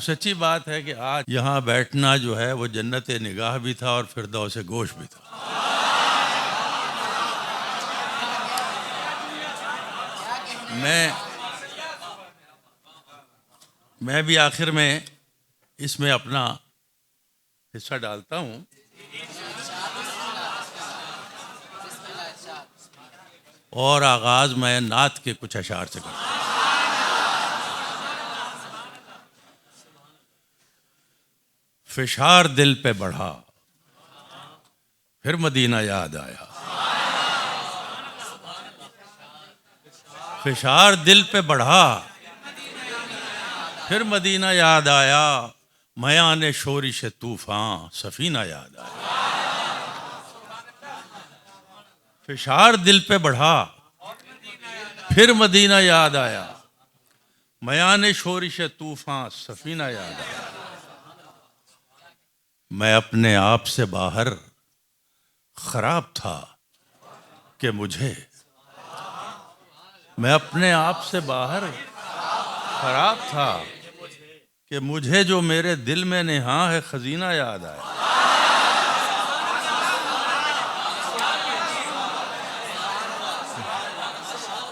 सच्ची बात है कि आज यहाँ बैठना जो है वो जन्नत निगाह भी था और फिरदौस गोश भी था। मैं भी आखिर में इसमें अपना हिस्सा डालता हूँ। और आगाज मैं नात के कुछ अशार से करता हूँ। फिशार दिल पे बढ़ा, फिर मदीना याद आया। फिशार दिल पे बढ़ा, फिर मदीना याद आया। मयाने शोरिश तूफान सफीना याद आया। फिशार दिल पे बढ़ा, फिर मदीना याद आया। मयाने शोरिश तूफान सफीना याद आया। मैं अपने आप से बाहर खराब था कि मुझे, मैं अपने आप से बाहर खराब था कि मुझे जो मेरे दिल में नेहा है खजीना याद आया।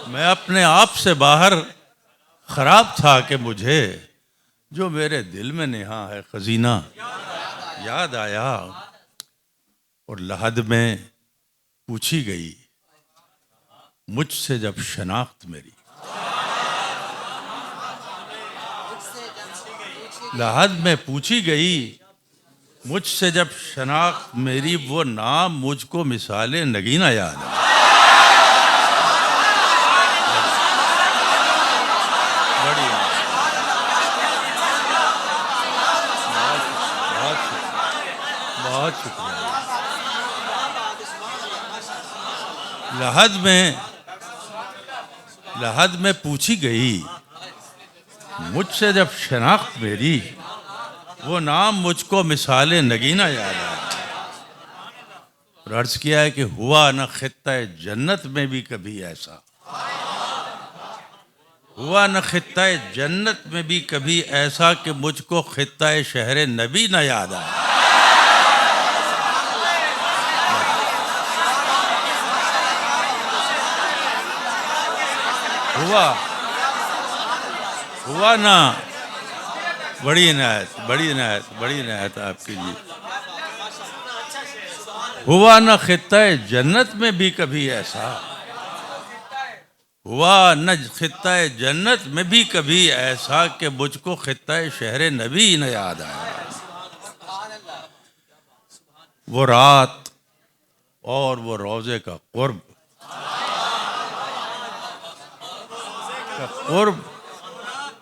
मैं अपने आप से बाहर खराब था कि मुझे जो मेरे दिल में नेहा है खजीना याद आया। और लहद में पूछी गई मुझसे जब शनाख्त मेरी, लहद में पूछी गई मुझसे जब शनाख्त मेरी, वो नाम मुझको मिसाले नगीना याद आया। बहुत शुक्रिया। लहद में पूछी गई मुझसे जब शनाख्त मेरी, वो नाम मुझको मिसाले नगीना याद आया। और अर्ज किया है कि हुआ न खित्ता जन्नत में भी कभी ऐसा, हुआ न खित्ता जन्नत में भी कभी ऐसा कि मुझको खित्ता शहर नबी न याद आया। हुआ ना, बड़ी इनायत आपकी जी। हुआ ना खित्ता जन्नत में भी कभी ऐसा, हुआ न खित्ता जन्नत में भी कभी ऐसा कि मुझको खित्ता शहर नबी न याद आया। वो रात और वो रोजे का कुर्ब,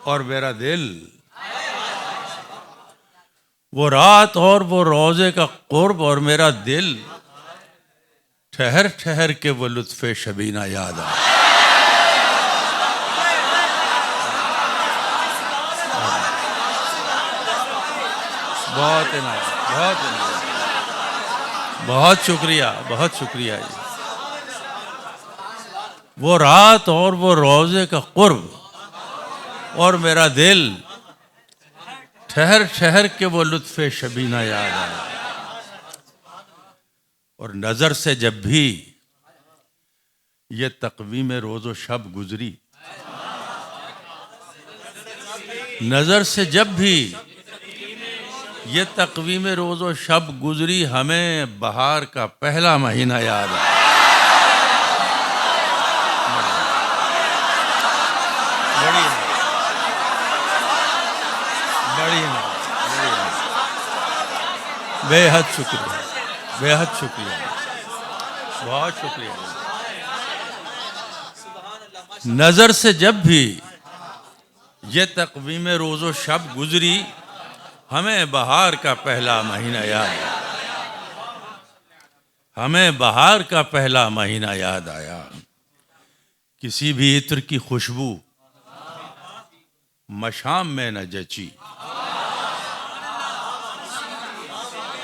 और मेरा दिल, वो रात और वो रोजे का कुर्ब और मेरा दिल, ठहर ठहर के वो लुत्फे शबीना याद आया। बहुत इनायत, बहुत शुक्रिया जी। वो रात और वो रोजे का कुर्ब और मेरा दिल, ठहर ठहर के वो लुत्फे शबीना याद आया। और नजर से जब भी ये तकवीम रोज़ो शब गुजरी, नजर से जब भी ये तकवीम रोज़ो शब गुजरी, हमें बहार का पहला महीना याद आया। बेहद शुक्रिया, बहुत शुक्रिया। नजर से जब भी ये तकवीम रोज़ो शब गुजरी, हमें बहार का पहला महीना याद आया। हमें बहार का पहला महीना याद आया। किसी भी इत्र की खुशबू मशाम में न जची,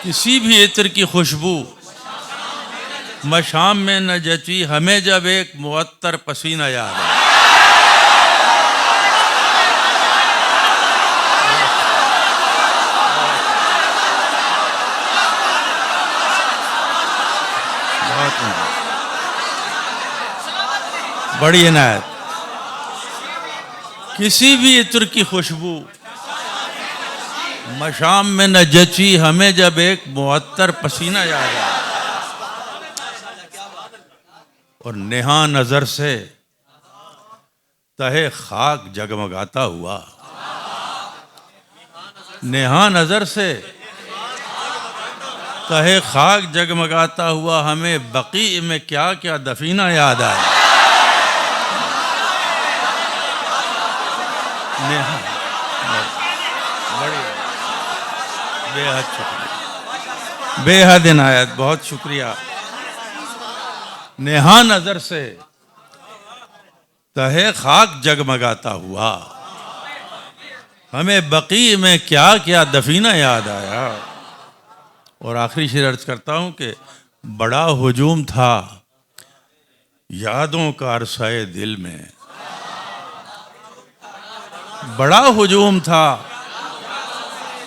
किसी भी इत्र की खुशबू मशाम में न जची, हमें जब एक मुअत्तर पसीना याद आया। बड़ी इनायत। किसी भी इत्र की खुशबू मशाम में न जची, हमें जब एक मुअत्तर पसीना याद आया। और नेहा नजर से तहे खाक जगमगाता हुआ, नेहा नजर से तहे खाक जगमगाता हुआ, हमें बकी में क्या क्या दफीना याद आया। नेहा, बड़ी बेहद शुक्रिया, बेहद इनायत, बहुत शुक्रिया। नेहा नजर से तहे खाक जगमगाता हुआ, हमें बकी में क्या क्या दफीना याद आया। और आखिरी शेर अर्ज करता हूं कि बड़ा हुजूम था यादों का अरसाए दिल में, बड़ा हुजूम था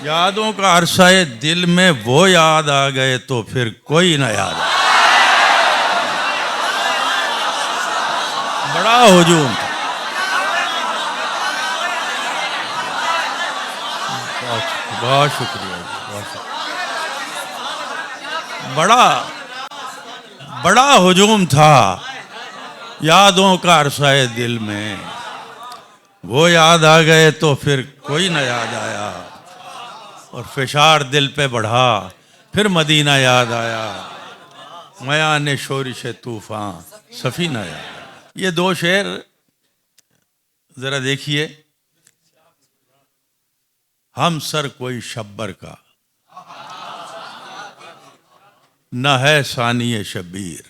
यादों का अरसाए दिल में, वो याद आ गए तो फिर कोई ना याद आए। बड़ा हुजूम था। बहुत शुक्रिया, बहुत शुक्रिया। बड़ा हुजूम था यादों का अरसाए दिल में, वो याद आ गए तो फिर कोई ना याद आया। और फिशार दिल पे बढ़ा, फिर मदीना याद आया, मयाने शोरिश तूफान सफीना याद। ये दो शेर जरा देखिए। हम सर कोई शब्बर का, न है सानिए शब्बीर।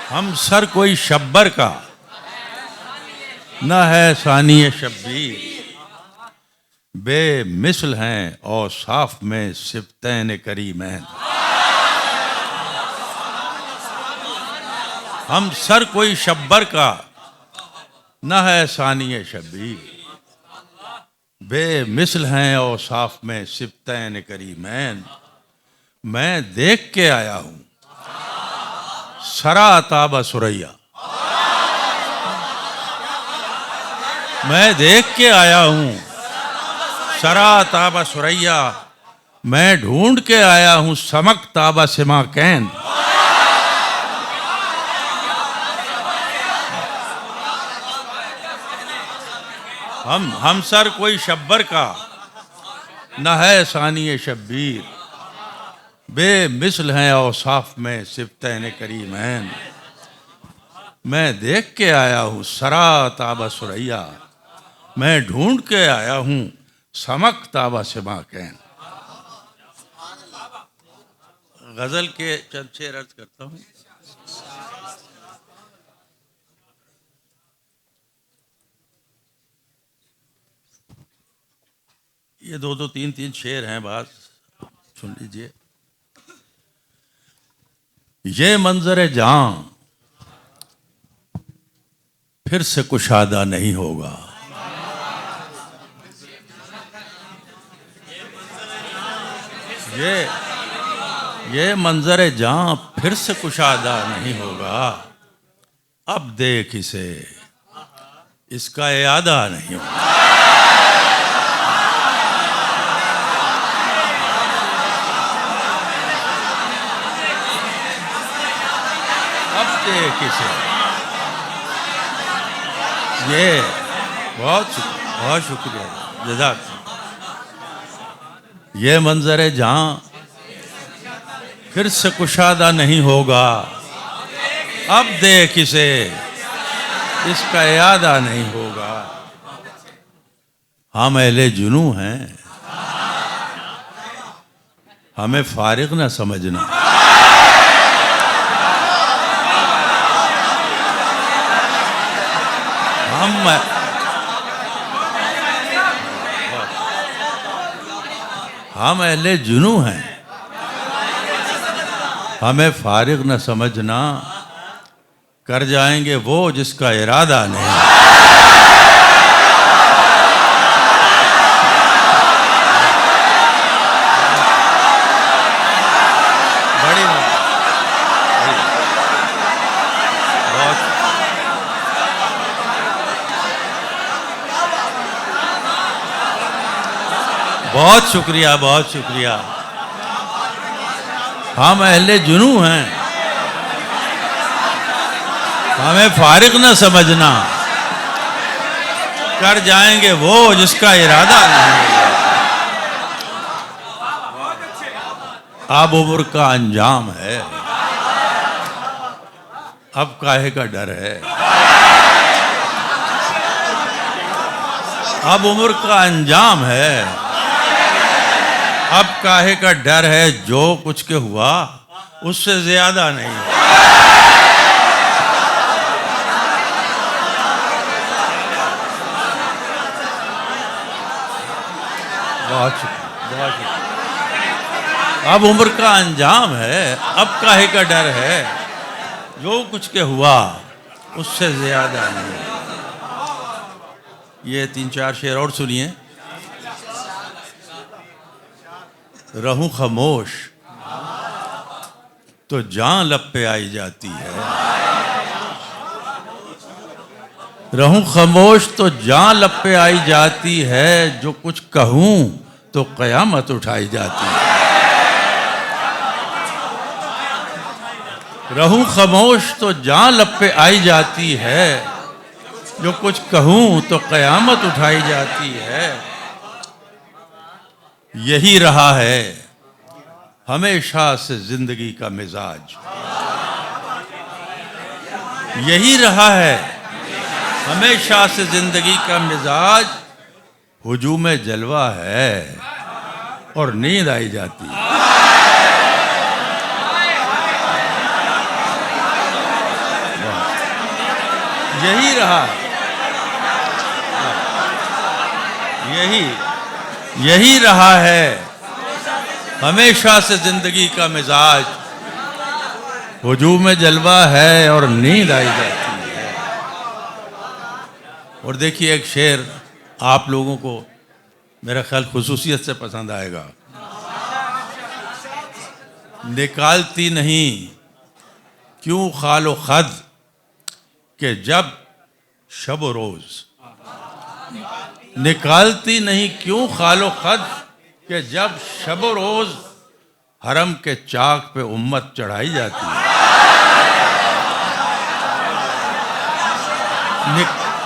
हम सर कोई शब्बर का, न है सानिए शब्बीर। बेमिसल हैं और साफ में सिफ्तैन करीमैन। हम सर कोई शब्बर का, न है सानिए शब्बीर। बेमिसल हैं और साफ में सिफ्तैन करीमैन। मैं देख के आया हूं सरा ताबा सुरैया, मैं देख के आया हूं सरा ताबा सुरैया। मैं ढूंढ के आया हूं समक ताबा सिमा कैन। हम सर कोई शब्बर का, न है सानिए शब्बीर। बेमिसल हैं औसाफ में सिफ्तैन करीमैन। मैं देख के आया हूँ सरा ताबा सुरैया, मैं ढूंढ के आया हूँ समक ताबा सिमा कैन। गजल के चंद शेर अर्ज करता हूँ। ये दो दो तीन तीन शेर हैं, बात सुन लीजिए। ये मंजर जहां फिर से कुशादा नहीं होगा। ये मंजर जहां फिर से कुशादा नहीं होगा। अब देख इसे, इसका इरादा नहीं होगा। अब देख इसे, ये बहुत शुक्रिया जज़ाक। ये मंजर जहां फिर से कुशादा नहीं होगा। अब देख इसे, इसका इरादा नहीं होगा। हम अहले जुनू हैं, हमें फारिग ना समझना। हम अहले जुनू हैं, हमें फारिग न समझना। कर जाएंगे वो जिसका इरादा नहीं। बड़ी बहुत शुक्रिया, बहुत शुक्रिया। हम अहले जुनू हैं, हमें फारिग न समझना, कर जाएंगे वो जिसका इरादा नहीं। अब उम्र का अंजाम है, अब काहे का डर है। अब उम्र का अंजाम है, अब काहे का डर है। जो कुछ के हुआ उससे ज्यादा नहीं। बहुत शुक्रिया, बहुत शुक्रिया। अब उम्र का अंजाम है, अब काहे का डर है। जो कुछ के हुआ उससे ज्यादा नहीं। ये 3-4 शेर और सुनिए। रहूं खामोश तो जान लब पे आई जाती है। रहूं खामोश तो जान लब पे आई जाती है। जो कुछ कहूं तो कयामत उठाई जाती है। रहूं खामोश तो जान लब पे आई जाती है। जो कुछ कहूं तो कयामत उठाई जाती है। यही रहा है हमेशा से जिंदगी का मिजाज। यही रहा है हमेशा से जिंदगी का मिजाज। हुजूम जलवा है और नींद आई जाती है। यही रहा, यही रहा है हमेशा से जिंदगी का मिजाज। हुजूम जलवा है और नींद आई जाती है। और देखिए एक शेर आप लोगों को मेरा ख्याल खुसूसियत से पसंद आएगा। निकालती नहीं क्यों खालो खद कि जब शब रोज। निकालती नहीं क्यों खालो खद कि जब शब रोज हरम के चाक पे उम्मत चढ़ाई जाती है।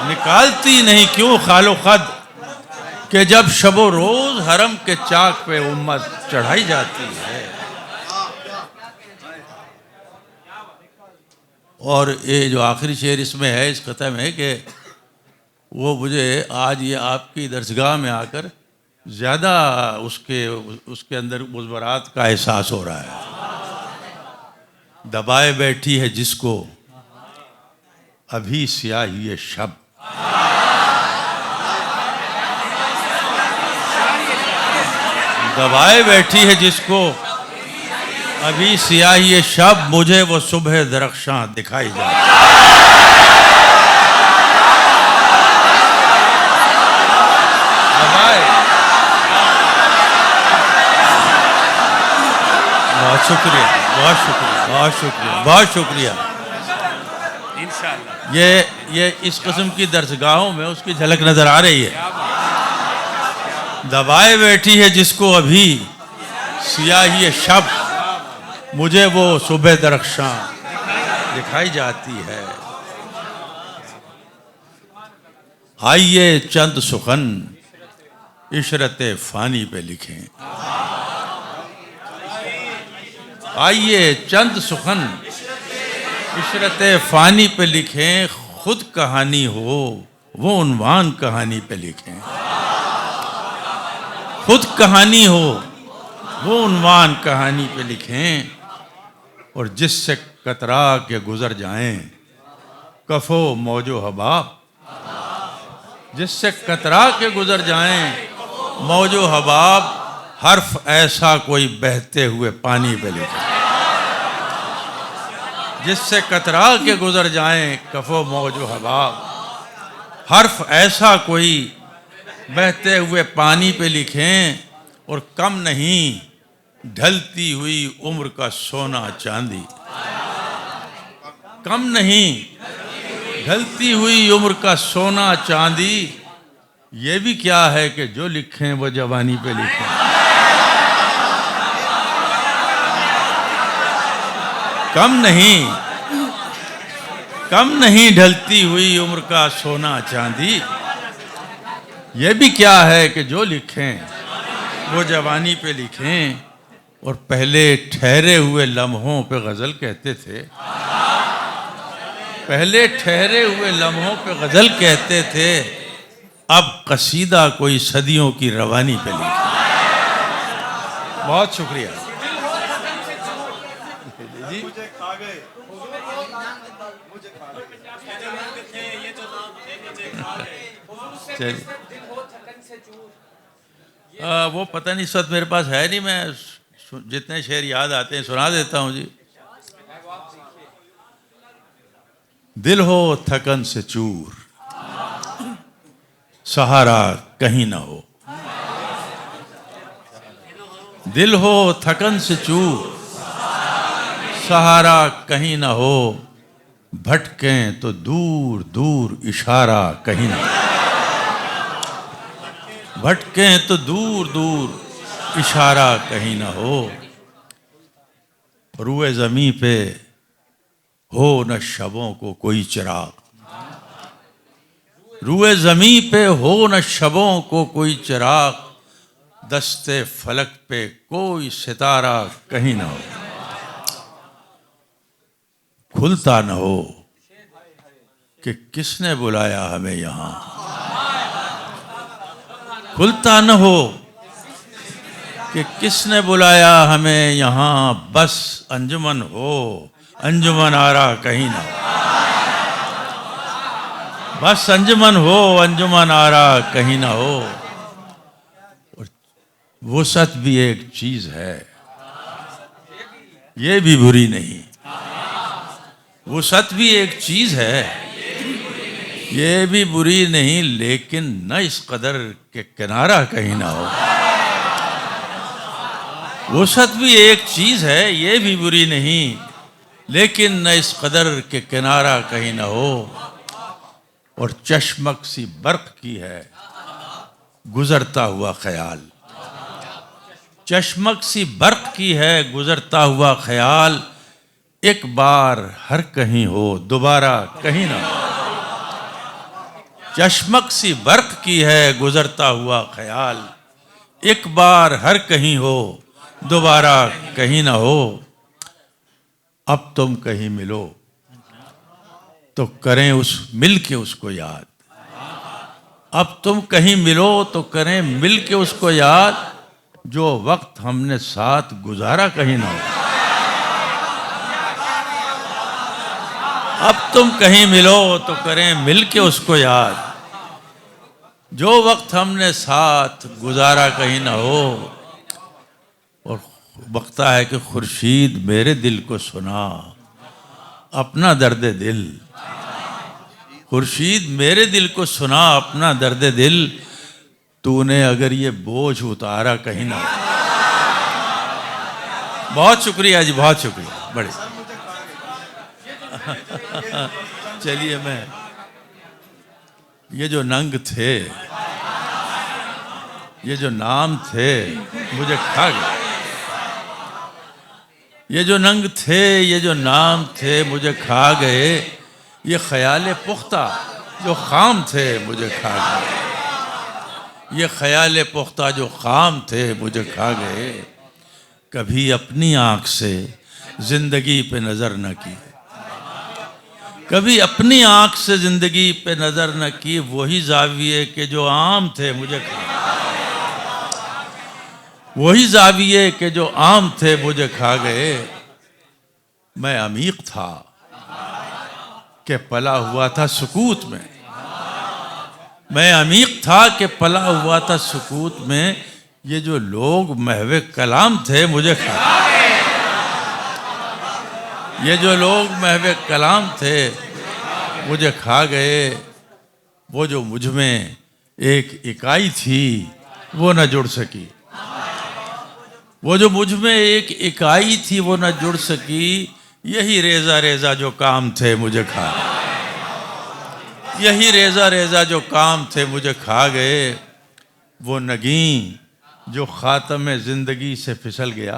निकालती नहीं क्यों खालो खद कि जब शब रोज हरम के चाक पे उम्मत चढ़ाई जाती है। और ये जो आखिरी शेर इसमें है, इस खत्म है कि वो मुझे आज ये आपकी दरसगाह में आकर ज़्यादा उसके अंदर मुज़बरात का एहसास हो रहा है। दबाए बैठी है जिसको अभी स्याही ये शब। दबाए बैठी है जिसको अभी स्याही ये शब। मुझे वो सुबह दरख्शां दिखाई जाती। बहुत शुक्रिया, बहुत शुक्रिया, बहुत शुक्रिया, बहुत शुक्रिया। इंशाअल्लाह ये इस किस्म की दरसगाहों में उसकी झलक नजर आ रही है। दबाए बैठी है जिसको अभी स्याही शब। मुझे वो सुबह दरख्शां दिखाई जाती है। आइए चंद सुखन इशरत फानी पे लिखें। आइए चंद सुखन इशरत फ़ानी पे लिखें। खुद कहानी हो वो उन्वान कहानी पे लिखें। खुद कहानी हो वो उन्वान कहानी पे लिखें। और जिससे कतरा के गुजर जाएं कफ़ो मौजो हबाब। जिससे कतरा के गुजर जाएं मौजो हबाब। हर्फ ऐसा कोई बहते हुए पानी पे लिखे। जिससे कतरा के गुजर जाएं कफ़ो मौजो हबाब। हर्फ ऐसा कोई बहते हुए पानी पे लिखें। और कम नहीं ढलती हुई उम्र का सोना चांदी। कम नहीं ढलती हुई उम्र का सोना चांदी। ये भी क्या है कि जो लिखें वो जवानी पे लिखें। कम नहीं ढलती हुई उम्र का सोना चांदी। ये भी क्या है कि जो लिखें वो जवानी पे लिखें। और पहले ठहरे हुए लम्हों पे गज़ल कहते थे, पहले ठहरे हुए लम्हों पे गज़ल कहते थे, अब कसीदा कोई सदियों की रवानी पे लिखे। बहुत शुक्रिया जी। चलिए, वो पता नहीं, इस वक्त मेरे पास है नहीं, मैं जितने शेर याद आते हैं सुना देता हूँ जी। दिल हो थकन से चूर, सहारा कहीं ना हो। दिल हो थकन से चूर, सहारा कहीं ना हो। भटकें तो दूर दूर इशारा कहीं ना हो। भटकें तो दूर दूर इशारा कहीं ना हो। रुए ज़मीं पे हो न शबों को कोई चिराग। रुए ज़मीं पे हो न शबों को कोई चिराग। दस्ते फलक पे कोई सितारा कहीं ना हो। खुलता न हो कि किसने बुलाया हमें यहाँ। खुलता न हो कि किसने बुलाया हमें यहाँ। बस अंजुमन हो, अंजुमन आरा कहीं ना हो। बस अंजुमन हो, अंजुमन आरा कहीं ना हो। और वुसअत भी एक चीज है, ये भी बुरी नहीं। वुसअत भी एक चीज है, ये भी बुरी नहीं, लेकिन न इस कदर के किनारा कहीं ना हो। वुसअत भी एक चीज है, ये भी बुरी नहीं, लेकिन न इस कदर के किनारा कहीं ना हो। और चश्मक सी बर्क की है गुजरता हुआ ख्याल। चश्मक सी बर्क की है गुजरता हुआ ख्याल। एक बार हर कहीं हो, दोबारा कहीं ना हो। चश्मक सी बर्क की है गुजरता हुआ ख्याल। एक बार हर कहीं हो, दोबारा कहीं ना हो। अब तुम कहीं मिलो तो करें मिल के उसको याद। अब तुम कहीं मिलो तो करें मिल के उसको याद। जो वक्त हमने साथ गुजारा कहीं ना हो। अब तुम कहीं मिलो तो करें मिल के उसको याद। जो वक्त हमने साथ गुजारा कहीं ना हो। और बकता है कि खुर्शीद मेरे दिल को सुना अपना दर्द दिल। खुर्शीद मेरे दिल को सुना अपना दर्द दिल। तूने अगर ये बोझ उतारा कहीं ना हो। बहुत शुक्रिया जी, बहुत शुक्रिया, बड़े। चलिए, मैं ये जो नंग थे, ये जो नाम थे, मुझे खा गए। ये जो नंग थे, ये जो नाम थे, मुझे खा गए। ये ख्याल पुख्ता जो खाम थे, मुझे खा गए। ये ख्याल पुख्ता जो खाम थे, मुझे खा गए। कभी अपनी आँख से जिंदगी पे नजर न की। कभी अपनी आँख से जिंदगी पे नजर न की। वही जाविये के जो आम थे, मुझे खा गए। वही जाविये के जो आम थे, मुझे खा गए। मैं अमीक था कि पला हुआ था सुकूत में। मैं अमीक था कि पला हुआ था सुकूत में। ये जो लोग महवे कलाम थे, मुझे खा गए। ये जो लोग महवे कलाम थे, मुझे खा गए। वो जो मुझ में एक इकाई थी, वो न जुड़ सकी। वो जो मुझ में एक इकाई थी, वो न जुड़ सकी। यही रेजा रेजा जो काम थे, मुझे खा गए। यही रेजा रेजा जो काम थे मुझे खा गए, वो नगीं जो खातम जिंदगी से फिसल गया,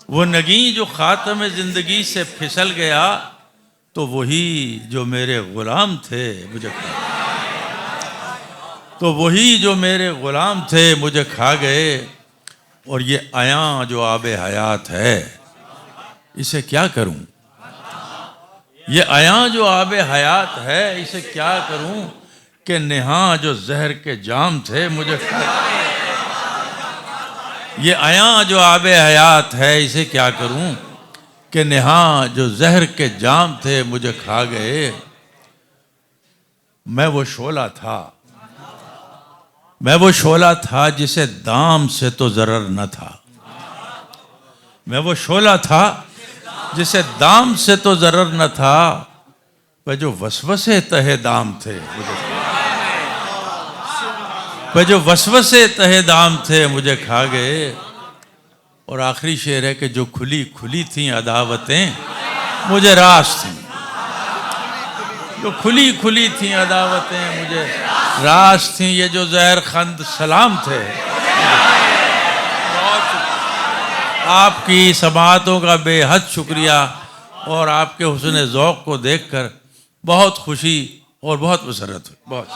वो नगीं जो खातम जिंदगी से फिसल गया, तो वही जो मेरे गुलाम थे मुझे खा गए, तो वही जो मेरे गुलाम थे मुझे खा गए। और ये आया जो आब हयात है, इसे क्या करूं? ये आया जो आब हयात है, इसे क्या करूं कि नेहा जो जहर के जाम थे मुझे खा गए। ये आया जो आब हयात है, इसे क्या करूं कि नेहा जो जहर के जाम थे मुझे खा गए। मैं वो शोला था, मैं वो शोला था जिसे दाम से तो जरर न था, मैं वो शोला था जिसे दाम से तो जरर न था, वह जो वसवसे तहे दाम थे मुझे, वह जो वसवसे तहे दाम थे मुझे खा गए। और आखिरी शेर है कि जो खुली खुली थी अदावतें मुझे रास थी, जो खुली खुली थी अदावतें मुझे रास थी। ये जो जहर खंद सलाम थे, आपकी समातों का बेहद शुक्रिया और आपके हुस्न ज़ौक़ को देखकर बहुत खुशी और बहुत मसरत हुई। बहुत